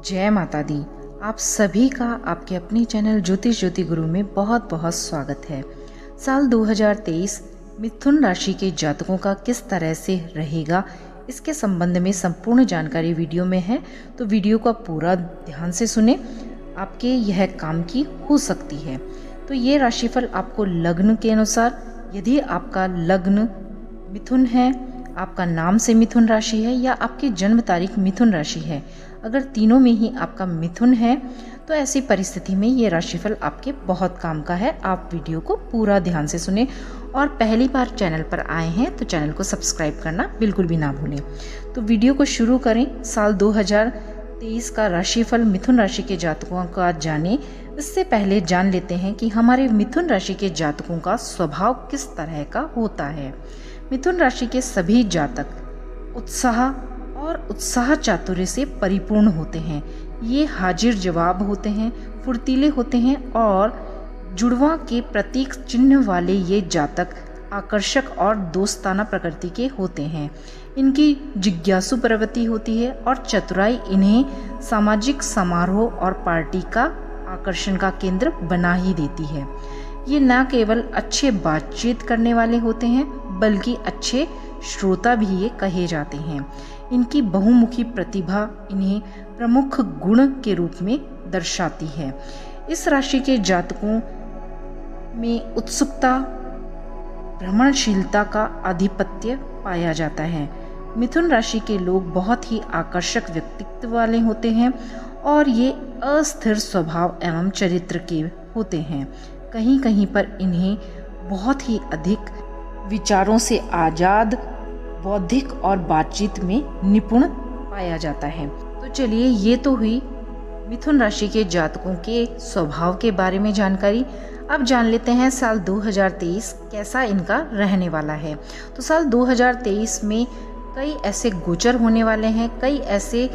जय माता दी। आप सभी का आपके अपने चैनल ज्योतिष ज्योति गुरु में बहुत बहुत स्वागत है। साल 2023 मिथुन राशि के जातकों का किस तरह से रहेगा, इसके संबंध में संपूर्ण जानकारी वीडियो में है, तो वीडियो का पूरा ध्यान से सुने, आपके यह काम की हो सकती है। तो ये राशिफल आपको लग्न के अनुसार, यदि आपका लग्न मिथुन है, आपका नाम से मिथुन राशि है या आपकी जन्म तारीख मिथुन राशि है, अगर तीनों में ही आपका मिथुन है तो ऐसी परिस्थिति में ये राशिफल आपके बहुत काम का है। आप वीडियो को पूरा ध्यान से सुने और पहली बार चैनल पर आए हैं तो चैनल को सब्सक्राइब करना बिल्कुल भी ना भूलें। तो वीडियो को शुरू करें। साल 2023 का राशिफल मिथुन राशि के जातकों का जाने, इससे पहले जान लेते हैं कि हमारे मिथुन राशि के जातकों का स्वभाव किस तरह का होता है। मिथुन राशि के सभी जातक उत्साह और उत्साह चातुर्य से परिपूर्ण होते हैं। ये हाजिर जवाब होते हैं, फुर्तीले होते हैं और जुड़वा के प्रतीक चिन्ह वाले ये जातक आकर्षक और दोस्ताना प्रकृति के होते हैं। इनकी जिज्ञासु प्रवृत्ति होती है और चतुराई इन्हें सामाजिक समारोह और पार्टी का आकर्षण का केंद्र बना ही देती है। ये न केवल अच्छे बातचीत करने वाले होते हैं बल्कि अच्छे श्रोता भी ये कहे जाते हैं। इनकी बहुमुखी प्रतिभा इन्हें प्रमुख गुण के रूप में दर्शाती है। इस राशि के जातकों में उत्सुकता, भ्रमणशीलता का आधिपत्य पाया जाता है। मिथुन राशि के लोग बहुत ही आकर्षक व्यक्तित्व वाले होते हैं और ये अस्थिर स्वभाव एवं चरित्र के होते हैं। कहीं कहीं पर इन्हें बहुत ही अधिक विचारों से आजाद, बौद्धिक और बातचीत में निपुण पाया जाता है। तो चलिए, ये तो हुई मिथुन राशि के जातकों के स्वभाव के बारे में जानकारी। अब जान लेते हैं साल 2023 कैसा इनका रहने वाला है। तो साल 2023 में कई ऐसे गोचर होने वाले हैं, कई ऐसे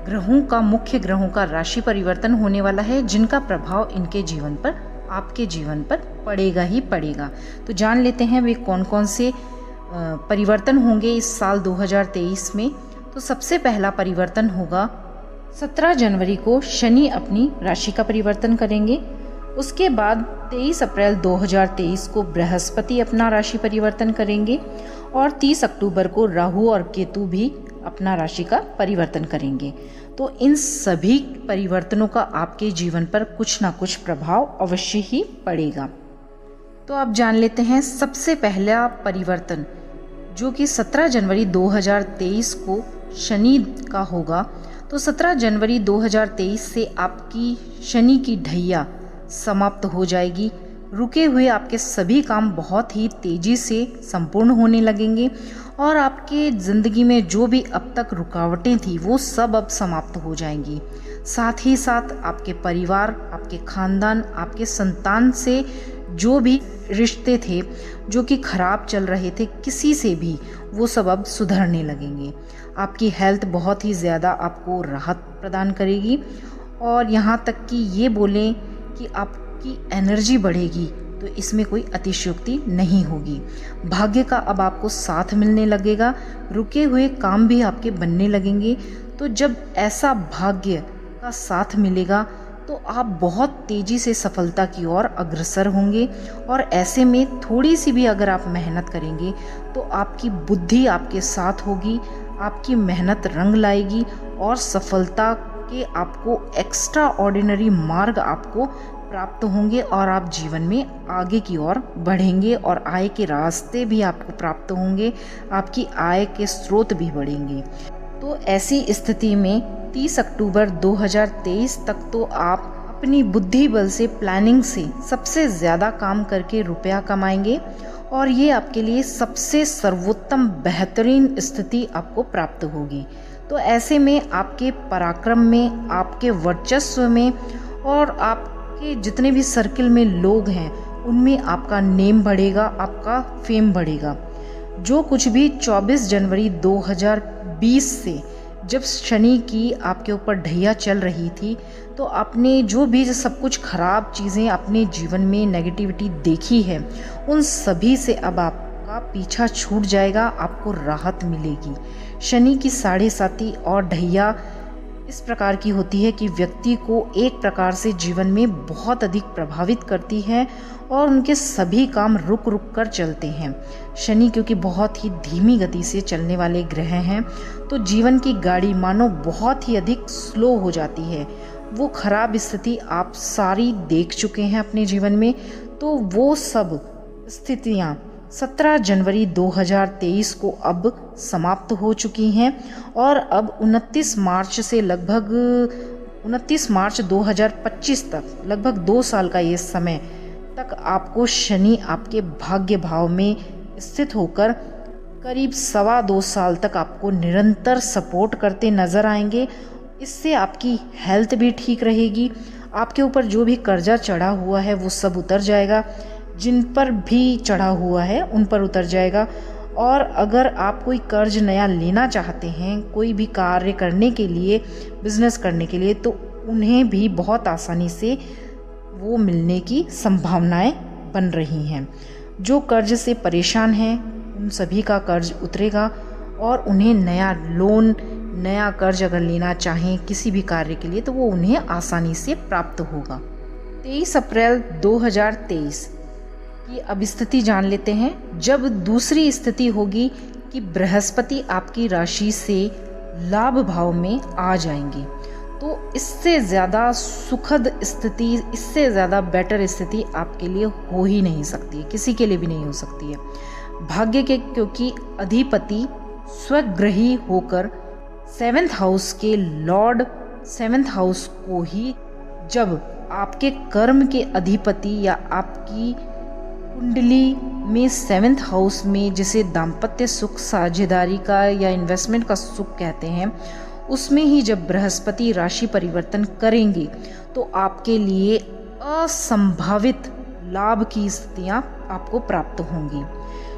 ग्रहों का, मुख्य ग्रहों का राशि परिवर्तन होने वाला है जिनका प्रभाव इनके जीवन पर, आपके जीवन पर पड़ेगा ही पड़ेगा। तो जान लेते हैं वे कौन कौन से परिवर्तन होंगे इस साल 2023 में। तो सबसे पहला परिवर्तन होगा 17 जनवरी को शनि अपनी राशि का परिवर्तन करेंगे। उसके बाद 23 अप्रैल 2023 को बृहस्पति अपना राशि परिवर्तन करेंगे और 30 अक्टूबर को राहु और केतु भी अपना राशि का परिवर्तन करेंगे। तो इन सभी परिवर्तनों का आपके जीवन पर कुछ ना कुछ प्रभाव अवश्य ही पड़ेगा। तो आप जान लेते हैं सबसे पहला परिवर्तन जो कि 17 जनवरी 2023 को शनि का होगा। तो 17 जनवरी 2023 से आपकी शनि की ढैया समाप्त हो जाएगी। रुके हुए आपके सभी काम बहुत ही तेजी से संपूर्ण होने लगेंगे और आपके ज़िंदगी में जो भी अब तक रुकावटें थी वो सब अब समाप्त हो जाएंगी। साथ ही साथ आपके परिवार, आपके खानदान, आपके संतान से जो भी रिश्ते थे जो कि खराब चल रहे थे किसी से भी, वो सब अब सुधरने लगेंगे। आपकी हेल्थ बहुत ही ज़्यादा आपको राहत प्रदान करेगी और यहाँ तक कि ये बोलें कि आपकी एनर्जी बढ़ेगी, तो इसमें कोई अतिशयोक्ति नहीं होगी। भाग्य का अब आपको साथ मिलने लगेगा, रुके हुए काम भी आपके बनने लगेंगे। तो जब ऐसा भाग्य का साथ मिलेगा तो आप बहुत तेज़ी से सफलता की ओर अग्रसर होंगे और ऐसे में थोड़ी सी भी अगर आप मेहनत करेंगे तो आपकी बुद्धि आपके साथ होगी, आपकी मेहनत रंग लाएगी और सफलता के आपको एक्स्ट्रा ऑर्डिनरी मार्ग आपको प्राप्त होंगे और आप जीवन में आगे की ओर बढ़ेंगे और आय के रास्ते भी आपको प्राप्त होंगे, आपकी आय के स्रोत भी बढ़ेंगे। तो ऐसी स्थिति में 30 अक्टूबर 2023 तक तो आप अपनी बुद्धि बल से, प्लानिंग से सबसे ज़्यादा काम करके रुपया कमाएंगे और ये आपके लिए सबसे सर्वोत्तम बेहतरीन स्थिति आपको प्राप्त होगी। तो ऐसे में आपके पराक्रम में, आपके वर्चस्व में और आपके जितने भी सर्किल में लोग हैं उनमें आपका नेम बढ़ेगा, आपका फेम बढ़ेगा। जो कुछ भी 24 जनवरी 2020 से जब शनि की आपके ऊपर ढैया चल रही थी तो आपने जो भी सब कुछ खराब चीज़ें अपने जीवन में नेगेटिविटी देखी है उन सभी से अब आपका पीछा छूट जाएगा, आपको राहत मिलेगी। शनि की 7.5 और ढैया इस प्रकार की होती है कि व्यक्ति को एक प्रकार से जीवन में बहुत अधिक प्रभावित करती है और उनके सभी काम रुक रुक कर चलते हैं। शनि क्योंकि बहुत ही धीमी गति से चलने वाले ग्रह हैं, तो जीवन की गाड़ी मानो बहुत ही अधिक स्लो हो जाती है। वो खराब स्थिति आप सारी देख चुके हैं अपने जीवन में, तो वो सब स्थितियाँ 17 जनवरी 2023 को अब समाप्त हो चुकी हैं और अब 29 मार्च से लगभग 29 मार्च 2025 तक लगभग 2 साल का ये समय तक आपको शनि आपके भाग्य भाव में स्थित होकर करीब 2.25 साल तक आपको निरंतर सपोर्ट करते नजर आएंगे। इससे आपकी हेल्थ भी ठीक रहेगी, आपके ऊपर जो भी कर्जा चढ़ा हुआ है वो सब उतर जाएगा, जिन पर भी चढ़ा हुआ है उन पर उतर जाएगा। और अगर आप कोई कर्ज नया लेना चाहते हैं कोई भी कार्य करने के लिए, बिजनेस करने के लिए, तो उन्हें भी बहुत आसानी से वो मिलने की संभावनाएं बन रही हैं। जो कर्ज से परेशान हैं उन सभी का कर्ज उतरेगा और उन्हें नया लोन, नया कर्ज अगर लेना चाहें किसी भी कार्य के लिए तो वो उन्हें आसानी से प्राप्त होगा। 23 अप्रैल 2023 की अब स्थिति जान लेते हैं। जब दूसरी स्थिति होगी कि बृहस्पति आपकी राशि से लाभ भाव में आ जाएंगे, तो इससे ज़्यादा सुखद स्थिति, इससे ज़्यादा बेटर स्थिति आपके लिए हो ही नहीं सकती है, किसी के लिए भी नहीं हो सकती है। भाग्य के क्योंकि अधिपति स्वग्रही होकर 7th हाउस के लॉर्ड 7th हाउस को ही, जब आपके कर्म के अधिपति या आपकी कुंडली में 7th हाउस में, जिसे दाम्पत्य सुख, साझेदारी का या इन्वेस्टमेंट का सुख कहते हैं, उसमें ही जब बृहस्पति राशि परिवर्तन करेंगे तो आपके लिए असंभावित लाभ की स्थितियां आपको प्राप्त होंगी।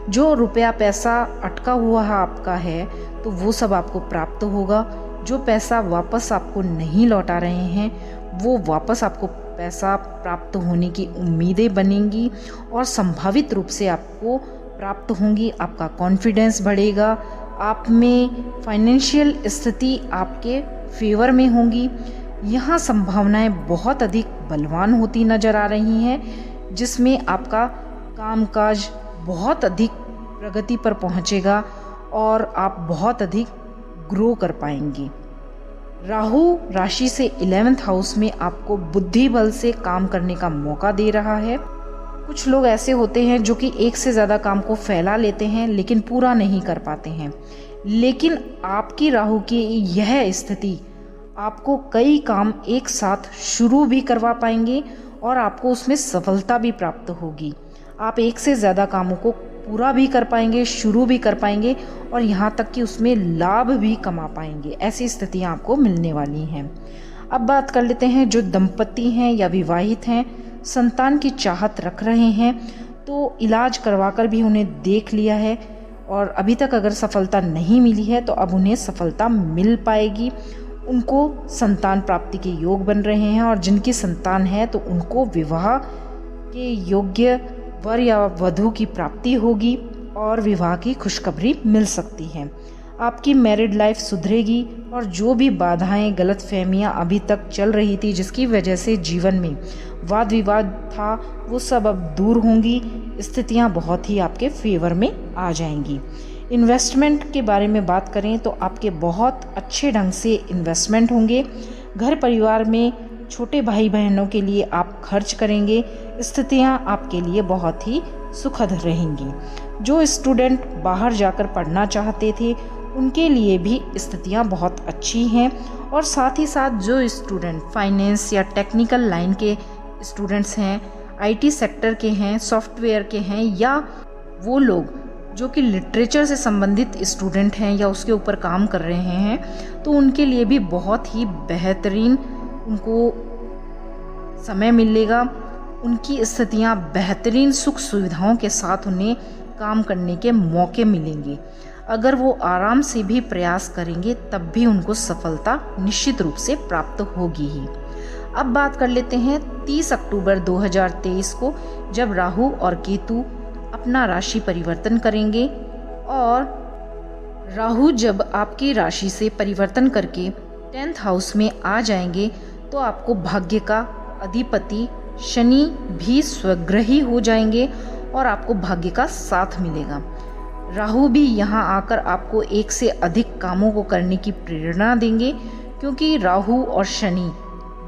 जो रुपया पैसा अटका हुआ है आपका है तो वो सब आपको प्राप्त होगा। जो पैसा वापस आपको नहीं लौटा रहे हैं वो वापस आपको पैसा प्राप्त होने की उम्मीदें बनेंगी और संभावित रूप से आपको प्राप्त होंगी। आपका कॉन्फिडेंस बढ़ेगा, आप में फाइनेंशियल स्थिति आपके फेवर में होंगी। यहाँ संभावनाएं बहुत अधिक बलवान होती नजर आ रही हैं, जिसमें आपका कामकाज बहुत अधिक प्रगति पर पहुँचेगा और आप बहुत अधिक ग्रो कर पाएंगे। राहु राशि से 11th हाउस में आपको बुद्धि बल से काम करने का मौका दे रहा है। कुछ लोग ऐसे होते हैं जो कि एक से ज़्यादा काम को फैला लेते हैं लेकिन पूरा नहीं कर पाते हैं, लेकिन आपकी राहु की यह स्थिति आपको कई काम एक साथ शुरू भी करवा पाएंगे और आपको उसमें सफलता भी प्राप्त होगी। आप एक से ज़्यादा कामों को पूरा भी कर पाएंगे, शुरू भी कर पाएंगे और यहाँ तक कि उसमें लाभ भी कमा पाएंगे। ऐसी स्थितियाँ आपको मिलने वाली हैं। अब बात कर लेते हैं जो दंपति हैं या विवाहित हैं, संतान की चाहत रख रहे हैं, तो इलाज करवाकर भी उन्हें देख लिया है और अभी तक अगर सफलता नहीं मिली है तो अब उन्हें सफलता मिल पाएगी। उनको संतान प्राप्ति के योग बन रहे हैं और जिनकी संतान है तो उनको विवाह के योग्य वर या वधू की प्राप्ति होगी और विवाह की खुशखबरी मिल सकती है। आपकी मैरिड लाइफ सुधरेगी और जो भी बाधाएं, गलतफहमियां अभी तक चल रही थी जिसकी वजह से जीवन में वाद विवाद था, वो सब अब दूर होंगी। स्थितियां बहुत ही आपके फेवर में आ जाएंगी। इन्वेस्टमेंट के बारे में बात करें तो आपके बहुत अच्छे ढंग से इन्वेस्टमेंट होंगे। घर परिवार में छोटे भाई बहनों के लिए आप खर्च करेंगे। स्थितियां आपके लिए बहुत ही सुखद रहेंगी। जो स्टूडेंट बाहर जाकर पढ़ना चाहते थे उनके लिए भी स्थितियां बहुत अच्छी हैं और साथ ही साथ जो स्टूडेंट फाइनेंस या टेक्निकल लाइन के स्टूडेंट्स हैं, आईटी सेक्टर के हैं, सॉफ्टवेयर के हैं, या वो लोग जो कि लिटरेचर से संबंधित स्टूडेंट हैं या उसके ऊपर काम कर रहे हैं, तो उनके लिए भी बहुत ही बेहतरीन उनको समय मिलेगा। उनकी स्थितियां बेहतरीन सुख सुविधाओं के साथ उन्हें काम करने के मौके मिलेंगे। अगर वो आराम से भी प्रयास करेंगे तब भी उनको सफलता निश्चित रूप से प्राप्त होगी ही। अब बात कर लेते हैं 30 अक्टूबर 2023 को, जब राहु और केतु अपना राशि परिवर्तन करेंगे। और राहु जब आपकी राशि से परिवर्तन करके 10th हाउस में आ जाएंगे तो आपको भाग्य का अधिपति शनि भी स्वग्रही हो जाएंगे और आपको भाग्य का साथ मिलेगा। राहु भी यहाँ आकर आपको एक से अधिक कामों को करने की प्रेरणा देंगे, क्योंकि राहु और शनि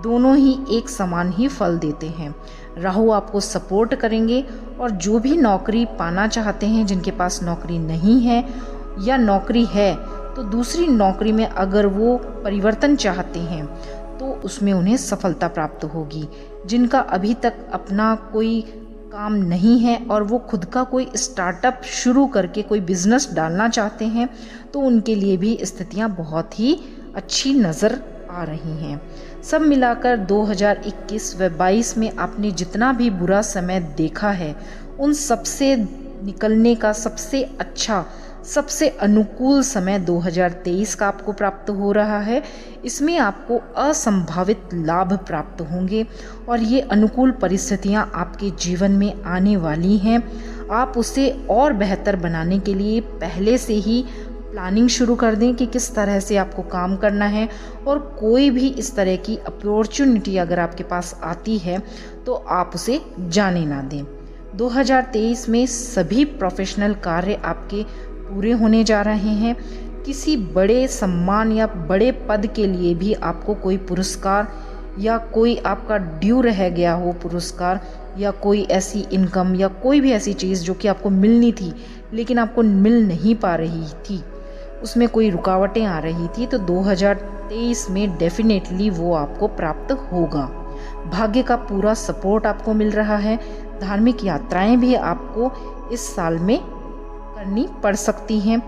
दोनों ही एक समान ही फल देते हैं। राहु आपको सपोर्ट करेंगे और जो भी नौकरी पाना चाहते हैं, जिनके पास नौकरी नहीं है या नौकरी है तो दूसरी नौकरी में अगर वो परिवर्तन चाहते हैं तो उसमें उन्हें सफलता प्राप्त होगी। जिनका अभी तक अपना कोई काम नहीं है और वो खुद का कोई स्टार्टअप शुरू करके कोई बिजनेस डालना चाहते हैं तो उनके लिए भी स्थितियां बहुत ही अच्छी नज़र आ रही हैं। सब मिलाकर 2021 व 22 में आपने जितना भी बुरा समय देखा है उन सबसे निकलने का सबसे अच्छा, सबसे अनुकूल समय 2023 का आपको प्राप्त हो रहा है। इसमें आपको असंभावित लाभ प्राप्त होंगे और ये अनुकूल परिस्थितियां आपके जीवन में आने वाली हैं। आप उसे और बेहतर बनाने के लिए पहले से ही प्लानिंग शुरू कर दें कि किस तरह से आपको काम करना है, और कोई भी इस तरह की अपॉर्चुनिटी अगर आपके पास आती है तो आप उसे जाने ना दें। 2023 में सभी प्रोफेशनल कार्य आपके पूरे होने जा रहे हैं। किसी बड़े सम्मान या बड़े पद के लिए भी आपको कोई पुरस्कार या कोई आपका ड्यू रह गया हो पुरस्कार या कोई ऐसी इनकम या कोई भी ऐसी चीज़ जो कि आपको मिलनी थी लेकिन आपको मिल नहीं पा रही थी, उसमें कोई रुकावटें आ रही थी, तो 2023 में डेफिनेटली वो आपको प्राप्त होगा। भाग्य का पूरा सपोर्ट आपको मिल रहा है। धार्मिक यात्राएं भी आपको इस साल में करनी पड़ सकती हैं,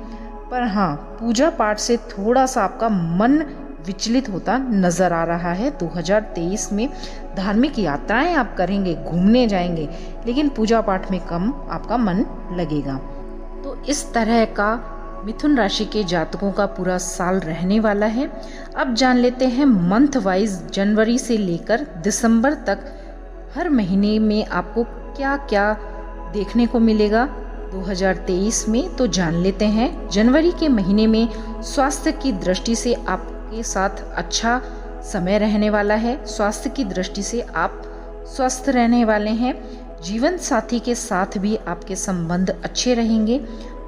पर हाँ, पूजा पाठ से थोड़ा सा आपका मन विचलित होता नज़र आ रहा है। 2023 में धार्मिक यात्राएं आप करेंगे, घूमने जाएंगे, लेकिन पूजा पाठ में कम आपका मन लगेगा। तो इस तरह का मिथुन राशि के जातकों का पूरा साल रहने वाला है। अब जान लेते हैं मंथ वाइज जनवरी से लेकर दिसंबर तक हर महीने में आपको क्या क्या देखने को मिलेगा 2023 में। तो जान लेते हैं जनवरी के महीने में स्वास्थ्य की दृष्टि से आपके साथ अच्छा समय रहने वाला है। स्वास्थ्य की दृष्टि से आप स्वस्थ रहने वाले हैं। जीवन साथी के साथ भी आपके संबंध अच्छे रहेंगे।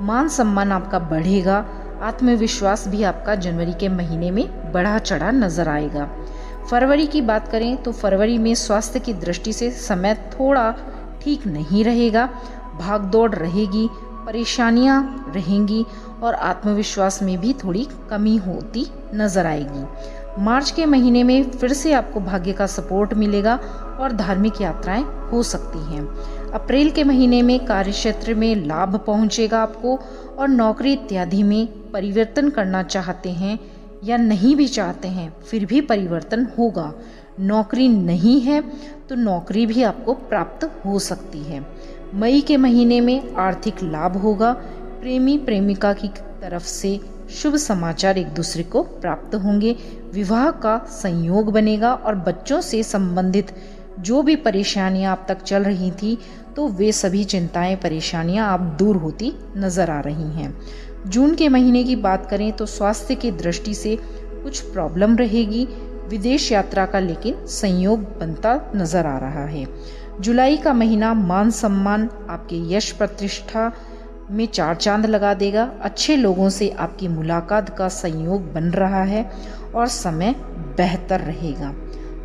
मान सम्मान आपका बढ़ेगा। आत्मविश्वास भी आपका जनवरी के महीने में बढ़ा चढ़ा नजर आएगा। फरवरी की बात करें तो फरवरी में स्वास्थ्य की दृष्टि से समय थोड़ा ठीक नहीं रहेगा। भाग दौड़ रहेगी, परेशानियां रहेंगी और आत्मविश्वास में भी थोड़ी कमी होती नजर आएगी। मार्च के महीने में फिर से आपको भाग्य का सपोर्ट मिलेगा और धार्मिक यात्राएं हो सकती हैं। अप्रैल के महीने में कार्यक्षेत्र में लाभ पहुंचेगा आपको, और नौकरी इत्यादि में परिवर्तन करना चाहते हैं या नहीं भी चाहते हैं फिर भी परिवर्तन होगा। नौकरी नहीं है तो नौकरी भी आपको प्राप्त हो सकती है। मई के महीने में आर्थिक लाभ होगा। प्रेमी प्रेमिका की तरफ से शुभ समाचार एक दूसरे को प्राप्त होंगे। विवाह का संयोग बनेगा और बच्चों से संबंधित जो भी परेशानियां अब तक चल रही थी तो वे सभी चिंताएं परेशानियां अब दूर होती नजर आ रही हैं। जून के महीने की बात करें तो स्वास्थ्य की दृष्टि से कुछ प्रॉब्लम रहेगी। विदेश यात्रा का लेकिन संयोग बनता नजर आ रहा है। जुलाई का महीना मान सम्मान, आपके यश प्रतिष्ठा में चार चांद लगा देगा। अच्छे लोगों से आपकी मुलाकात का संयोग बन रहा है और समय बेहतर रहेगा।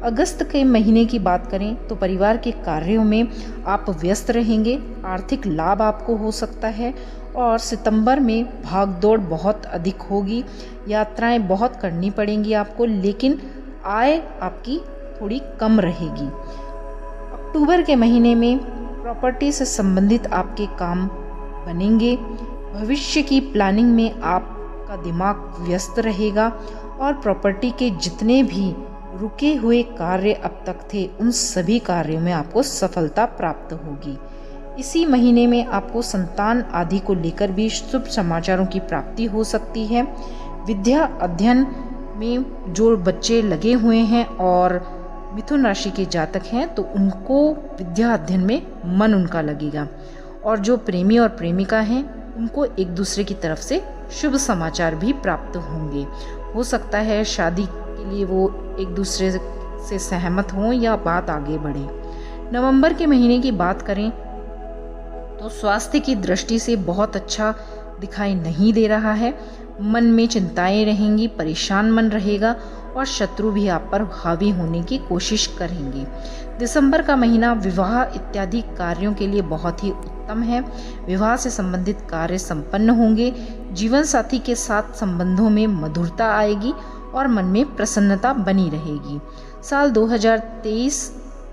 अगस्त के महीने की बात करें तो परिवार के कार्यों में आप व्यस्त रहेंगे। आर्थिक लाभ आपको हो सकता है। और सितंबर में भाग दौड़ बहुत अधिक होगी। यात्राएं बहुत करनी पड़ेंगी आपको, लेकिन आय आपकी थोड़ी कम रहेगी। अक्टूबर के महीने में प्रॉपर्टी से संबंधित आपके काम बनेंगे। भविष्य की प्लानिंग में आपका दिमाग व्यस्त रहेगा और प्रॉपर्टी के जितने भी रुके हुए कार्य अब तक थे उन सभी कार्यों में आपको सफलता प्राप्त होगी। इसी महीने में आपको संतान आदि को लेकर भी शुभ समाचारों की प्राप्ति हो सकती है। विद्या अध्ययन में जो बच्चे लगे हुए हैं और मिथुन राशि के जातक हैं तो उनको विद्या अध्ययन में मन उनका लगेगा। और जो प्रेमी और प्रेमिका हैं उनको एक दूसरे की तरफ से शुभ समाचार भी प्राप्त होंगे। हो सकता है शादी के लिए वो एक दूसरे से सहमत हों या बात आगे बढ़े। नवंबर के महीने की बात करें तो स्वास्थ्य की दृष्टि से बहुत अच्छा दिखाई नहीं दे रहा है। मन में चिंताएं रहेंगी, परेशान मन रहेगा और शत्रु भी आप पर हावी होने की कोशिश करेंगे। दिसंबर का महीना विवाह इत्यादि कार्यों के लिए बहुत ही उत्तम है। विवाह से संबंधित कार्य संपन्न होंगे। जीवन साथी के साथ संबंधों में मधुरता आएगी और मन में प्रसन्नता बनी रहेगी। साल 2023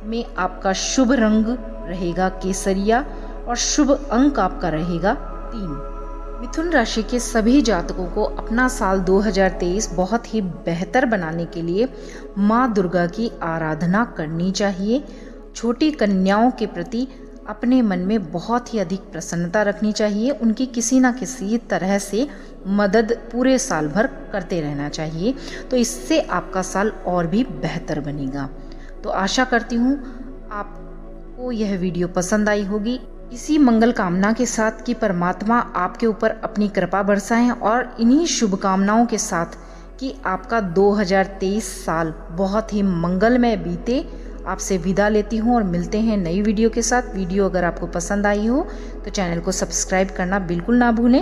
में आपका शुभ रंग रहेगा केसरिया और शुभ अंक आपका रहेगा 3। मिथुन राशि के सभी जातकों को अपना साल 2023 बहुत ही बेहतर बनाने के लिए माँ दुर्गा की आराधना करनी चाहिए। छोटी कन्याओं के प्रति अपने मन में बहुत ही अधिक प्रसन्नता रखनी चाहिए। उनकी किसी न किसी तरह से मदद पूरे साल भर करते रहना चाहिए, तो इससे आपका साल और भी बेहतर बनेगा। तो आशा करती हूँ आपको यह वीडियो पसंद आई होगी। इसी मंगल कामना के साथ कि परमात्मा आपके ऊपर अपनी कृपा बरसाएं और इन्हीं शुभकामनाओं के साथ कि आपका 2023 साल बहुत ही मंगलमय बीते। आपसे विदा लेती हूँ और मिलते हैं नई वीडियो के साथ। वीडियो अगर आपको पसंद आई हो तो चैनल को सब्सक्राइब करना बिल्कुल ना भूलें।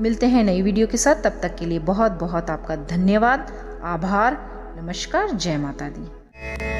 मिलते हैं नई वीडियो के साथ, तब तक के लिए बहुत बहुत आपका धन्यवाद, आभार, नमस्कार, जय माता दी।